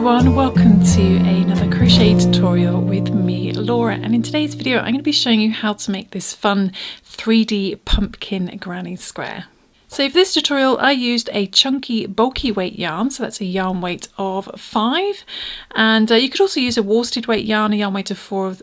everyone, welcome to another crochet tutorial with me, Laura, and in today's video I'm going to be showing you how to make this fun 3D pumpkin granny square. So for this tutorial I used a chunky bulky weight yarn, so that's a yarn weight of 5, and you could also use a worsted weight yarn, a yarn weight of 4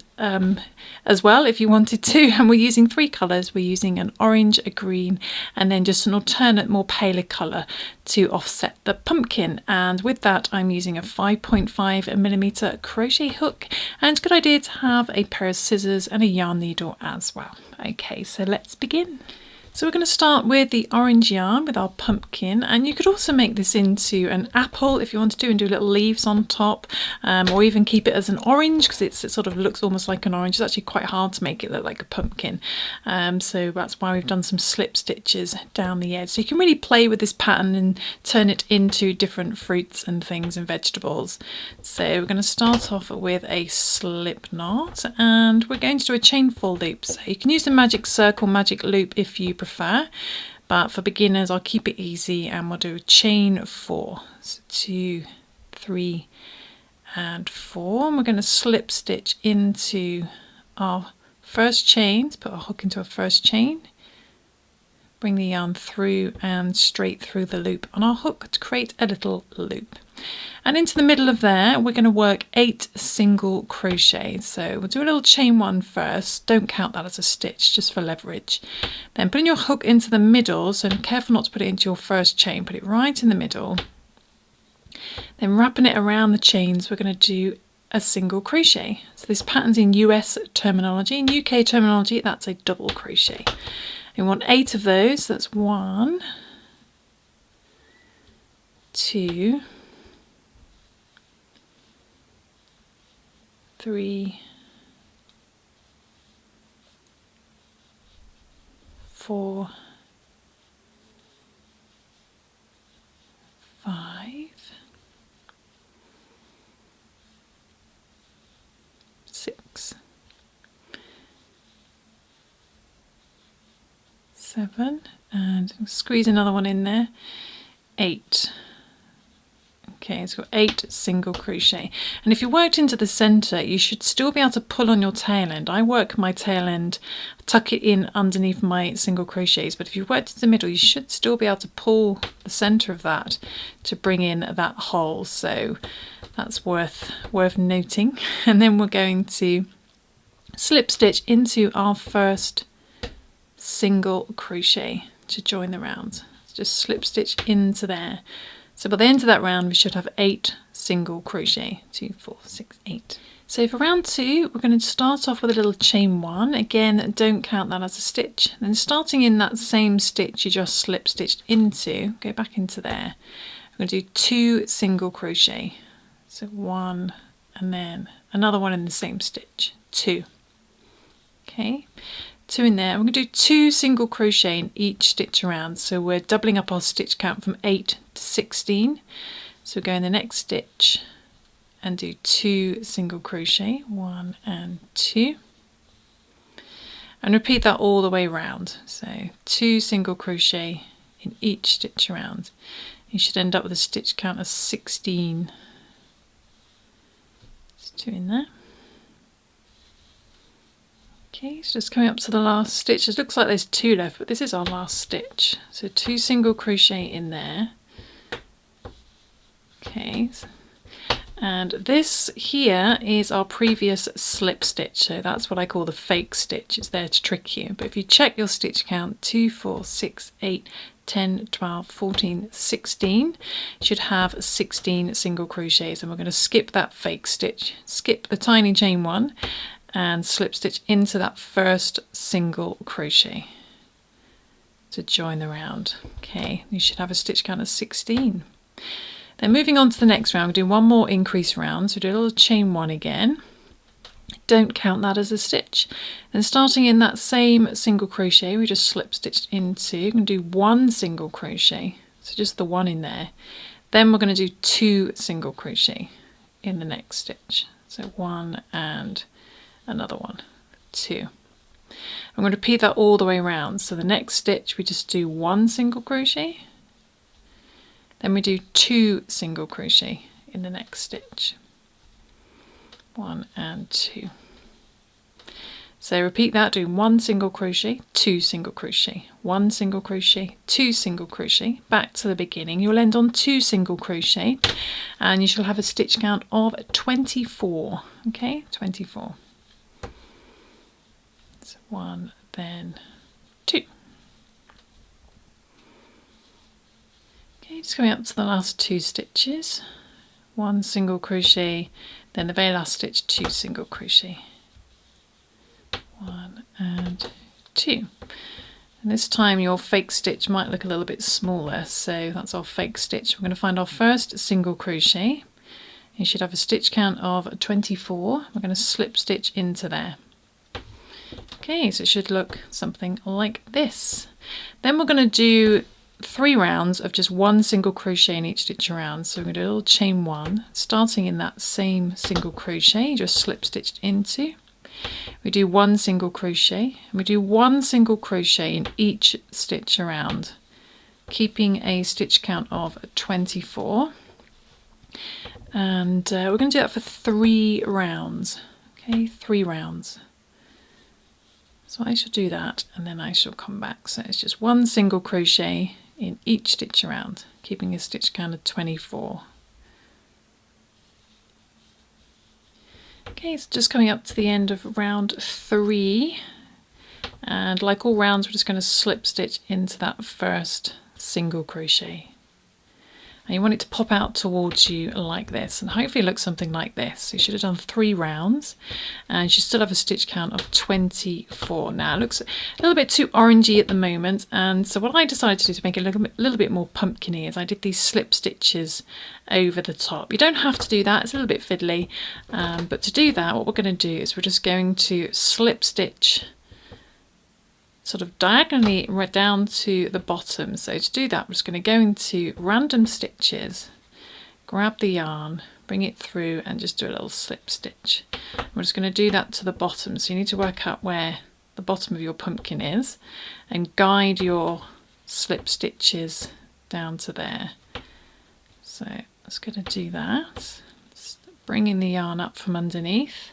as well if you wanted to, and we're using 3 colours. We're using an orange, a green, and then just an alternate more paler colour to offset the pumpkin, and with that I'm using a 5.5mm crochet hook, and it's a good idea to have a pair of scissors and a yarn needle as well. Okay, so let's begin. So we're going to start with the orange yarn with our pumpkin, and you could also make this into an apple if you want to and do little leaves on top, or even keep it as an orange because it sort of looks almost like an orange. It's actually quite hard to make it look like a pumpkin, so that's why we've done some slip stitches down the edge. So you can really play with this pattern and turn it into different fruits and things and vegetables. So we're going to start off with a slip knot, and we're going to do a chain 4 loop. So you can use the magic circle, magic loop if you prefer, but for beginners I'll keep it easy and we'll do a chain 4. So 2, 3 and 4, and we're going to slip stitch into our first chain, put our hook into our first chain, bring the yarn through and straight through the loop on our hook to create a little loop. And into the middle of there we're going to work 8 single crochets. So we'll do a little chain 1 first, don't count that as a stitch, just for leverage. Then putting your hook into the middle, so be careful not to put it into your first chain, put it right in the middle. Then wrapping it around the chains we're going to do a single crochet. So this pattern's in US terminology, in UK terminology that's a double crochet. We want 8 of those, that's 1, 2, 3, 4, 5, 6, 7, and squeeze another one in there, 8. Okay, it's got 8 single crochet, and if you worked into the center you should still be able to pull on your tail end. I work my tail end, tuck it in underneath my single crochets, but if you worked into the middle you should still be able to pull the center of that to bring in that hole, so that's worth noting. And then we're going to slip stitch into our first single crochet to join the round. Just slip stitch into there. So by the end of that round we should have 8 single crochet, 2, 4, 6, 8. So for round 2 we're going to start off with a little chain 1. Again, don't count that as a stitch. Then starting in that same stitch you just slip stitched into, go back into there. We're going to do 2 single crochet. So 1 and then another one in the same stitch, 2. Okay. 2 in there. We're going to do 2 single crochet in each stitch around, so we're doubling up our stitch count from 8 to 16. So go in the next stitch and do 2 single crochet, 1 and 2, and repeat that all the way around. So 2 single crochet in each stitch around. You should end up with a stitch count of 16. There's 2 in there. Okay, so just coming up to the last stitch. It looks like there's 2 left, but this is our last stitch. So 2 single crochet in there. Okay, and this here is our previous slip stitch. So that's what I call the fake stitch. It's there to trick you. But if you check your stitch count, 2, 4, 6, 8, 10, 12, 14, 16, you should have 16 single crochets. And we're going to skip that fake stitch, skip the tiny chain 1, and slip stitch into that first single crochet to join the round. Okay, you should have a stitch count of 16. Then moving on to the next round, we'll do one more increase round. So do a little chain 1 again. Don't count that as a stitch. Then starting in that same single crochet, we just slip stitched into, you're going to do 1 single crochet, so just the 1 in there. Then we're going to do 2 single crochet in the next stitch. So 1 and another 1, 2. I'm going to repeat that all the way around. So the next stitch we just do 1 single crochet, then we do 2 single crochet in the next stitch. 1 and 2. So repeat that, doing 1 single crochet, 2 single crochet, 1 single crochet, 2 single crochet, back to the beginning. You'll end on 2 single crochet and you shall have a stitch count of 24. Okay, 24. So 1, then 2. Okay, just coming up to the last 2 stitches. 1 single crochet, then the very last stitch, 2 single crochet. 1 and 2. And this time your fake stitch might look a little bit smaller, so that's our fake stitch. We're going to find our first single crochet. You should have a stitch count of 24. We're going to slip stitch into there. Okay, so it should look something like this. Then we're going to do 3 rounds of just 1 single crochet in each stitch around. So we're going to do a little chain 1, starting in that same single crochet, just slip stitched into. We do 1 single crochet, and we do 1 single crochet in each stitch around, keeping a stitch count of 24. And we're going to do that for 3 rounds. Okay, 3 rounds. So I shall do that and then I shall come back. So it's just 1 single crochet in each stitch around, keeping a stitch count of 24. Okay, so just coming up to the end of round 3, and like all rounds we're just going to slip stitch into that first single crochet. And you want it to pop out towards you like this, and hopefully it looks something like this. So you should have done 3 rounds and you should still have a stitch count of 24. Now it looks a little bit too orangey at the moment, and so what I decided to do to make it look a little bit more pumpkiny is I did these slip stitches over the top. You don't have to do that, it's a little bit fiddly, but to do that what we're going to do is we're just going to slip stitch sort of diagonally right down to the bottom. So to do that we're just going to go into random stitches, grab the yarn, bring it through and just do a little slip stitch. We're just going to do that to the bottom, so you need to work out where the bottom of your pumpkin is and guide your slip stitches down to there. So I'm just going to do that, just bringing the yarn up from underneath.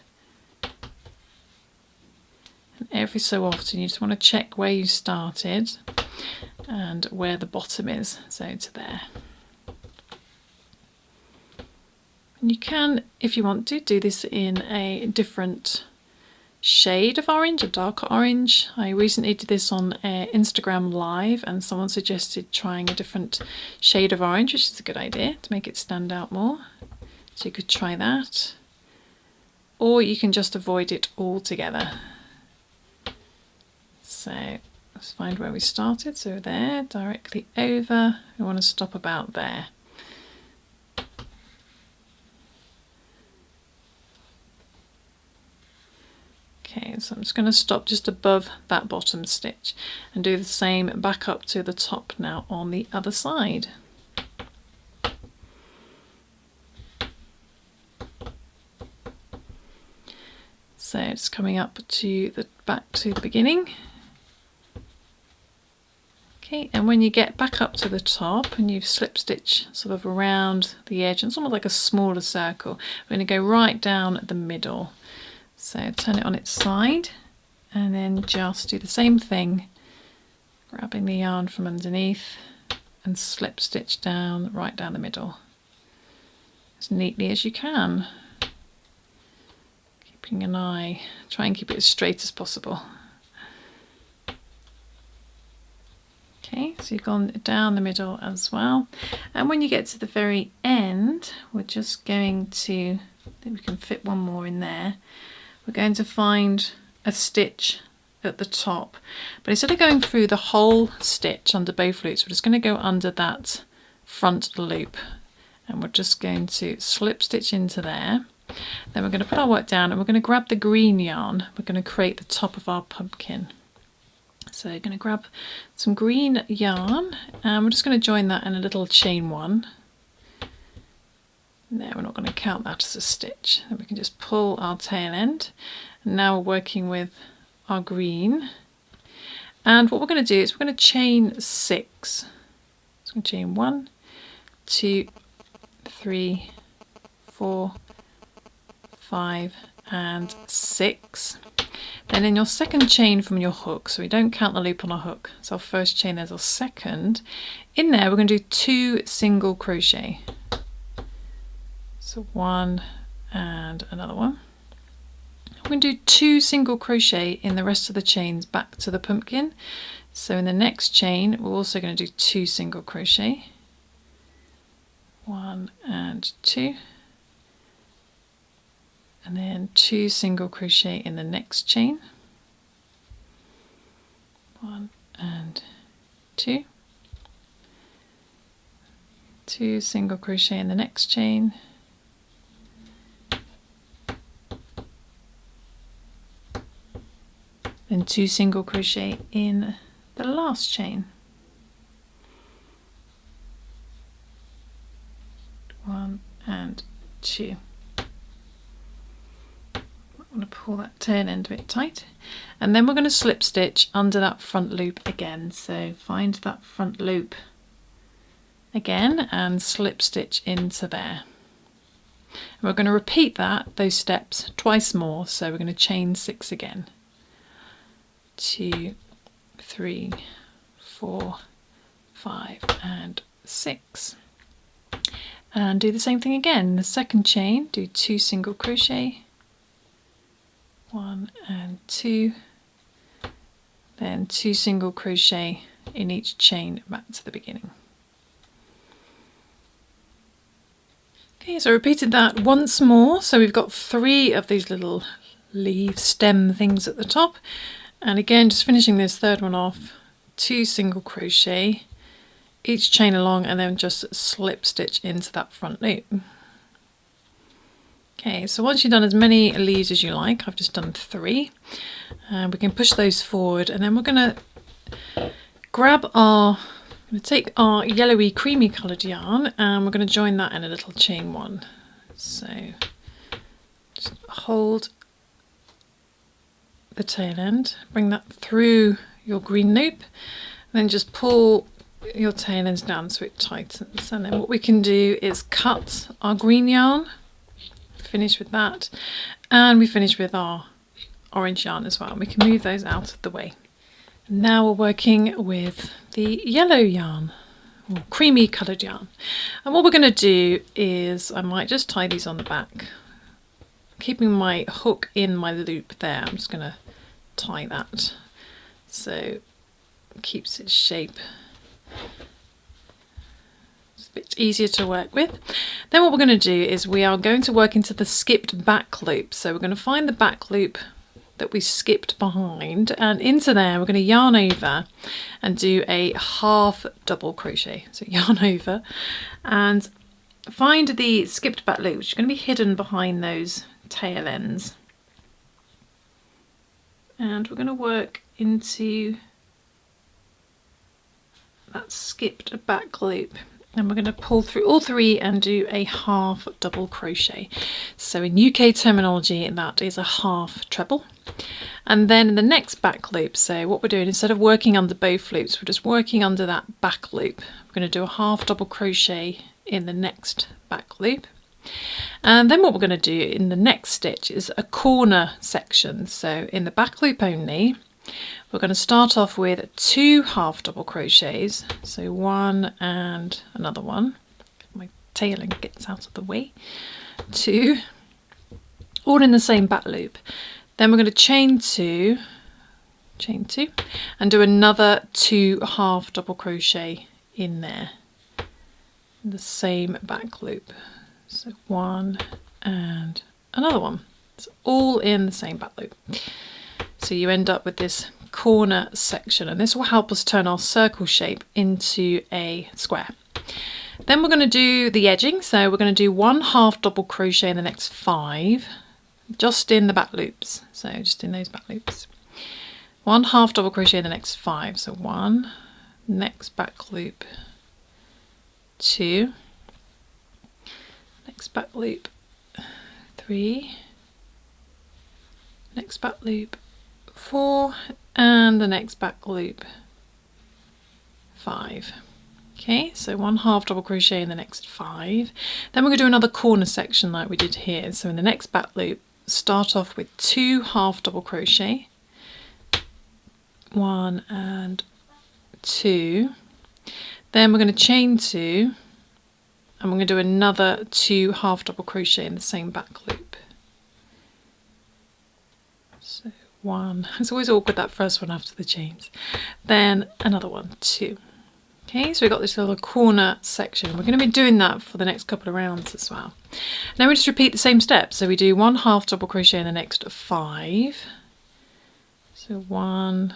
Every so often you just want to check where you started and where the bottom is, so to there. And you can, if you want to, do this in a different shade of orange, a darker orange. I recently did this on Instagram Live and someone suggested trying a different shade of orange, which is a good idea to make it stand out more. So you could try that, or you can just avoid it altogether. So let's find where we started. So there, directly over. We want to stop about there. Okay, so I'm just going to stop just above that bottom stitch and do the same back up to the top now on the other side. So it's coming up to the back to the beginning. Okay, and when you get back up to the top and you've slip stitch sort of around the edge, and it's almost like a smaller circle, we're going to go right down the middle. So turn it on its side and then just do the same thing, grabbing the yarn from underneath and slip stitch down right down the middle as neatly as you can. Keeping an eye, try and keep it as straight as possible. Okay, so you've gone down the middle as well, and when you get to the very end we're just going to, I think we can fit one more in there, we're going to find a stitch at the top, but instead of going through the whole stitch under both loops we're just going to go under that front loop and we're just going to slip stitch into there. Then we're going to put our work down and we're going to grab the green yarn, we're going to create the top of our pumpkin. So I'm going to grab some green yarn and we're just going to join that in a little chain 1. No, we're not going to count that as a stitch. Then we can just pull our tail end. And now we're working with our green. And what we're going to do is we're going to chain 6. So I'm going to chain 1, 2, 3, 4, 5 and 6. Then in your second chain from your hook, so we don't count the loop on our hook, so our first chain, there's our second. In there we're going to do 2 single crochet. So 1 and another one. We're going to do 2 single crochet in the rest of the chains back to the pumpkin. So in the next chain we're also going to do 2 single crochet. 1 and 2. And then 2 single crochet in the next chain. 1 and 2. 2 single crochet in the next chain. Then 2 single crochet in the last chain. 1 and 2. I'm going to pull that tail end a bit tight, and then we're going to slip stitch under that front loop again. So find that front loop again and slip stitch into there. And we're going to repeat those steps twice more, so we're going to chain 6 again. 2, 3, 4, 5 and 6. And do the same thing again. The second chain, do 2 single crochet. 1 and 2, then 2 single crochet in each chain back to the beginning. Okay, so I repeated that once more. So we've got 3 of these little leaf stem things at the top, and again just finishing this third one off, 2 single crochet each chain along, and then just slip stitch into that front loop. Okay, so once you've done as many leaves as you like, I've just done 3, and we can push those forward, and then we're going to take our yellowy creamy coloured yarn, and we're going to join that in a little chain 1. So just hold the tail end, bring that through your green loop, and then just pull your tail ends down so it tightens. And then what we can do is cut our green yarn, finish with that, and we finish with our orange yarn as well. We can move those out of the way. Now we're working with the yellow yarn, or creamy coloured yarn, and what we're going to do is I might just tie these on the back, keeping my hook in my loop there. I'm just going to tie that so it keeps its shape. Bit easier to work with. Then what we're going to do is we are going to work into the skipped back loop. So we're going to find the back loop that we skipped behind, and into there we're going to yarn over and do a half double crochet. So yarn over and find the skipped back loop, which is going to be hidden behind those tail ends, and we're going to work into that skipped back loop. And we're going to pull through all 3 and do a half double crochet. So in UK terminology, that is a half treble. And then in the next back loop, so what we're doing, instead of working under both loops, we're just working under that back loop. We're going to do a half double crochet in the next back loop. And then what we're going to do in the next stitch is a corner section. So in the back loop only, we're going to start off with 2 half double crochets, so 1 and another one. My tailing gets out of the way. 2, all in the same back loop. Then we're going to chain 2, and do another 2 half double crochet in there, in the same back loop. So 1 and another one. It's all in the same back loop. So you end up with this corner section, and this will help us turn our circle shape into a square. Then we're going to do the edging, so we're going to do 1 half double crochet in the next 5, just in the back loops, so just in those back loops. 1 half double crochet in the next 5, so 1, next back loop, 2, next back loop, 3, next back loop, 4, and the next back loop, 5. Okay, so 1 half double crochet in the next 5. Then we're going to do another corner section like we did here. So in the next back loop, start off with 2 half double crochet, 1 and 2. Then we're going to chain 2, and we're going to do another 2 half double crochet in the same back loop. So 1, it's always awkward that first one after the chains. Then another one, 2. Okay, so we've got this little corner section. We're going to be doing that for the next couple of rounds as well. Now we just repeat the same steps. So we do 1 half double crochet in the next 5. So 1,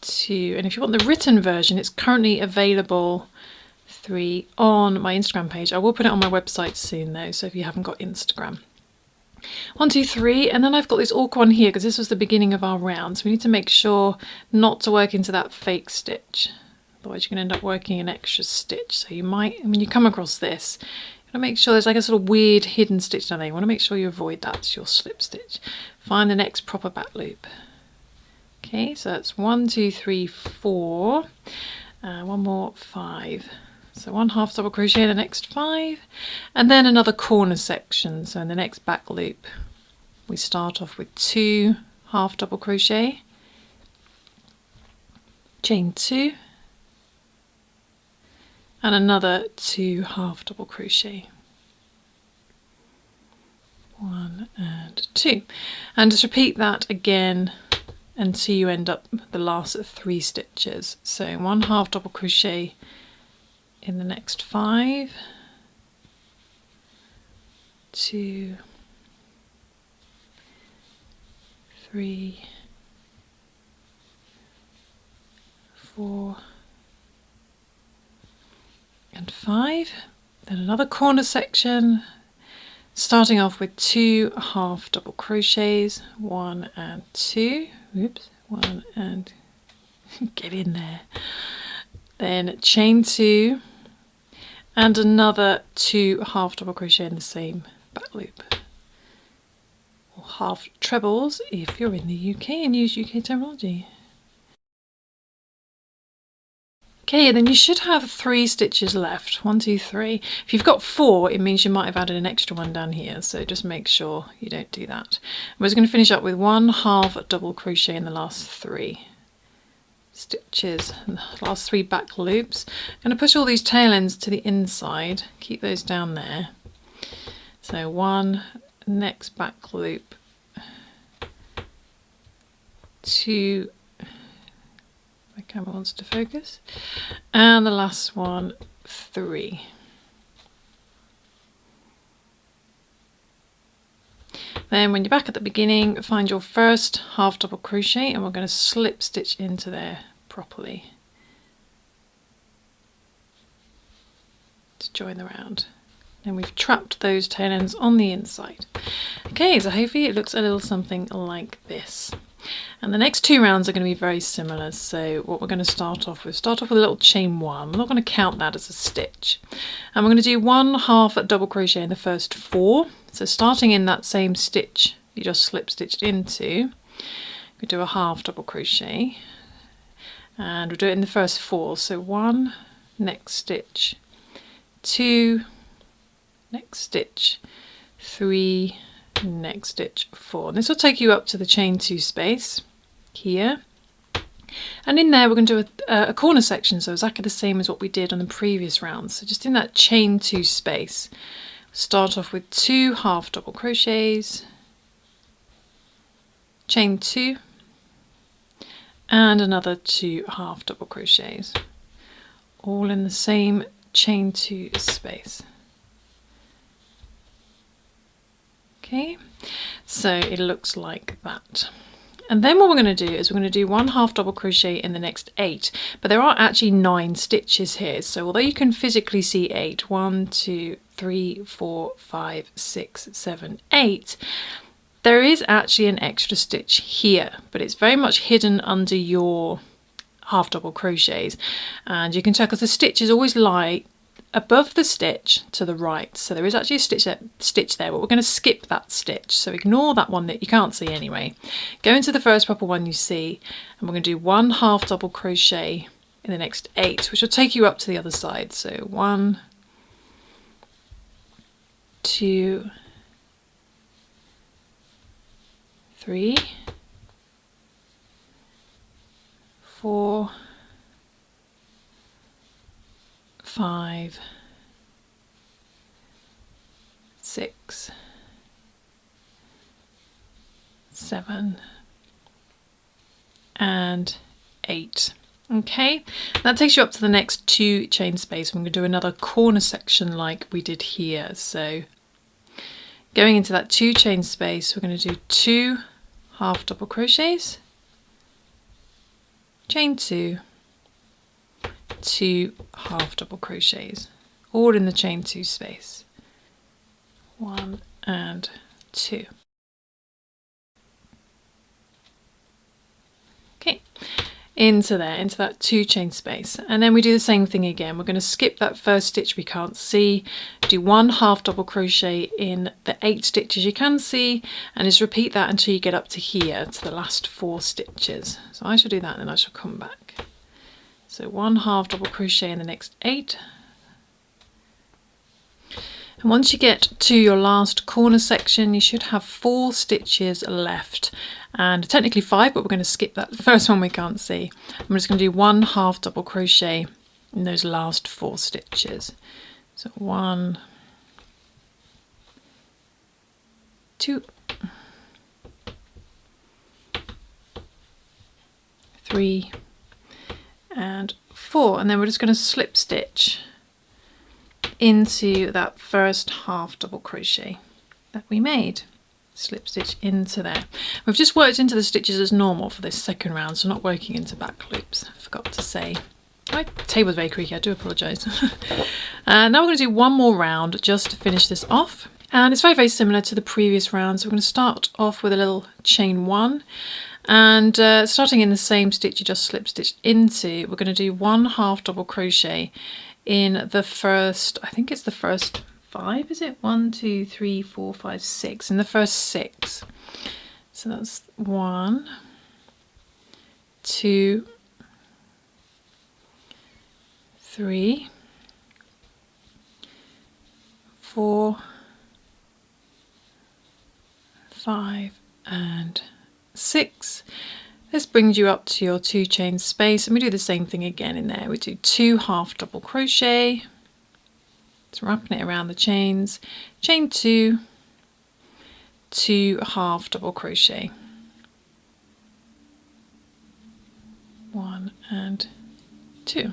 2, and if you want the written version, it's currently available 3 on my Instagram page. I will put it on my website soon though, so if you haven't got Instagram. 1, 2, 3, and then I've got this awkward one here because this was the beginning of our round, so we need to make sure not to work into that fake stitch, otherwise you're going to end up working an extra stitch. So you might, when you come across this, you want to make sure there's like a sort of weird hidden stitch down there. You want to make sure you avoid that. It's your slip stitch. Find the next proper back loop. Okay, so that's 1, 2, 3, 4, one more, 5. So 1 half double crochet in the next 5, and then another corner section. So in the next back loop, we start off with 2 half double crochet, chain 2, and another 2 half double crochet. 1 and 2, and just repeat that again until you end up the last 3 stitches. So 1 half double crochet in the next 5, 2, 3, 4, and 5. Then another corner section, starting off with 2 half double crochets, 1 and 2. Oops, 1 and get in there. Then chain 2, and another 2 half double crochet in the same back loop, or half trebles if you're in the UK and use UK terminology. Okay, and then you should have 3 stitches left. 1, 2, 3. If you've got 4, it means you might have added an extra one down here, so just make sure you don't do that. We're just going to finish up with 1 half double crochet in the last 3 stitches, and the last 3 back loops. I'm going to push all these tail ends to the inside, keep those down there. So 1, next back loop, 2, my camera wants to focus, and the last one, 3. Then when you're back at the beginning, find your first half double crochet, and we're going to slip stitch into there properly to join the round. Then we've trapped those tail ends on the inside. Okay, so hopefully it looks a little something like this. And the next 2 rounds are going to be very similar. So what we're going to start off with a little chain 1. We're not going to count that as a stitch. And we're going to do 1 half double crochet in the first 4. So starting in that same stitch you just slip stitched into, we do a half double crochet, and we'll do it in the first 4. So 1, next stitch, 2, next stitch, 3, next stitch, 4. And this will take you up to the chain 2 space here, and in there we're going to do a corner section, so exactly the same as what we did on the previous round. So just in that chain 2 space, start off with 2 half double crochets, chain 2, and another 2 half double crochets, all in the same chain 2 space. Okay, so it looks like that. And then what we're going to do is we're going to do 1 half double crochet in the next 8, but there are actually 9 stitches here. So although you can physically see 8, 1, 2, 3, 4, 5, 6, 7, 8, there is actually an extra stitch here, but it's very much hidden under your half double crochets, and you can tell because the stitches always lie above the stitch to the right. So there is actually a stitch there, but we're going to skip that stitch. So ignore that one that you can't see anyway. Go into the first proper one you see, and we're going to do 1 half double crochet in the next 8, which will take you up to the other side. So 1, 2, 3, 4, 5, 6, 7, and 8. Okay, that takes you up to the next 2 chain space. I'm going to do another corner section like we did here. So going into that 2 chain space, we're going to do 2 half double crochets, chain 2, 2 half double crochets, all in the chain 2 space. 1 and 2. Okay, into there, into that 2 chain space, and then we do the same thing again. We're going to skip that first stitch we can't see, do 1 half double crochet in the 8 stitches you can see, and just repeat that until you get up to here, to the last 4 stitches. So I shall do that and then I shall come back. So 1 half double crochet in the next 8. And once you get to your last corner section, you should have 4 stitches left, and technically 5, but we're going to skip that first one we can't see. I'm just going to do 1 half double crochet in those last 4 stitches. So 1, 2, 3, and 4, and then we're just going to slip stitch into that first half double crochet that we made. Slip stitch into there. We've just worked into the stitches as normal for this second round, so not working into back loops. I forgot to say. My table's very creaky, I do apologise. Now we're going to do one more round just to finish this off. And it's very, very similar to the previous round. So we're going to start off with a little chain 1. And starting in the same stitch you just slip stitched into, we're going to do 1 half double crochet in the first, I think it's the first 5, is it? 1, 2, 3, 4, 5, 6. In the first 6. So that's 1, 2, 3, 4, 5, and 6. This brings you up to your 2 chain space, and we do the same thing again in there. We do 2 half double crochet, it's wrapping it around the chains, chain 2, 2 half double crochet, 1 and 2.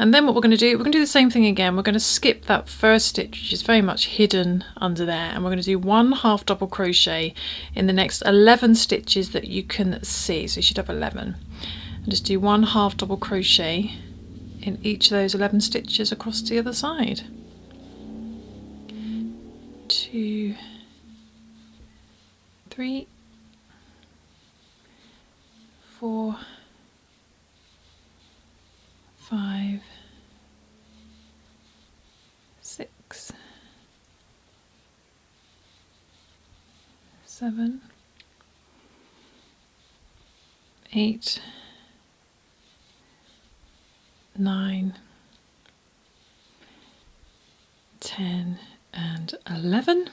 And then what we're going to do the same thing again. We're going to skip that first stitch, which is very much hidden under there, and we're going to do 1 half double crochet in the next 11 stitches that you can see. So you should have 11. And just do 1 half double crochet in each of those 11 stitches across to the other side. 2, 3, 4, 5, 6, 7, 8, 9, 10, and 11.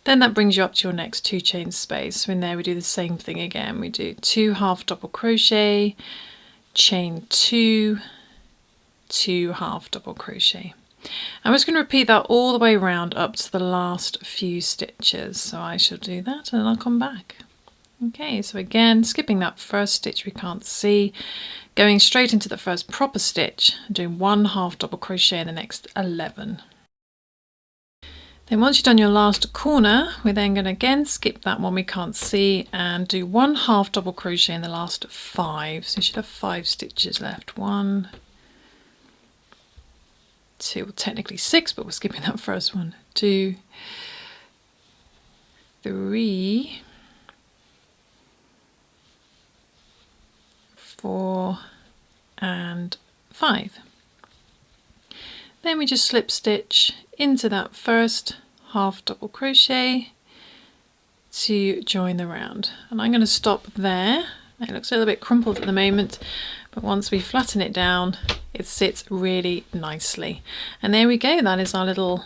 Then that brings you up to your next 2 chain space. So in there we do the same thing again. We do 2 half double crochet, chain 2, 2 half double crochet. I'm just going to repeat that all the way around up to the last few stitches. So I shall do that and then I'll come back. Okay, so again, skipping that first stitch we can't see, going straight into the first proper stitch, doing 1 half double crochet in the next 11. Then once you've done your last corner, we're then going to again skip that one we can't see and do 1 half double crochet in the last 5. So you should have 5 stitches left. 1, 2, well, technically 6, but we're skipping that first one. 2, 3, 4, and 5. Then we just slip stitch into that first half double crochet to join the round. And I'm going to stop there. It looks a little bit crumpled at the moment, but once we flatten it down, it sits really nicely. And there we go, that is our little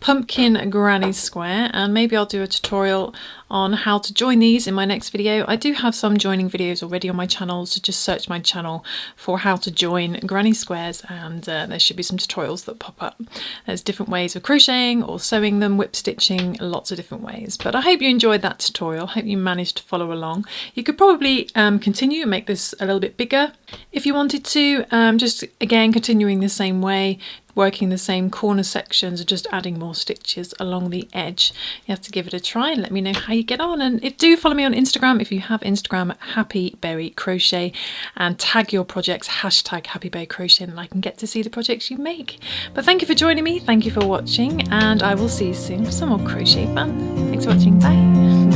pumpkin granny square, and maybe I'll do a tutorial on how to join these in my next video. I do have some joining videos already on my channel, so just search my channel for how to join granny squares, and there should be some tutorials that pop up. There's different ways of crocheting or sewing them, whip stitching, lots of different ways. But I hope you enjoyed that tutorial. I hope you managed to follow along. You could probably continue and make this a little bit bigger if you wanted to, just again continuing the same way, working the same corner sections and just adding more stitches along the edge. You have to give it a try and let me know how you get on. And do follow me on Instagram if you have Instagram, Happy Berry Crochet, and tag your projects, hashtag Happy Berry Crochet, and I can get to see the projects you make. But thank you for joining me, thank you for watching, and I will see you soon for some more crochet fun. Thanks for watching, bye.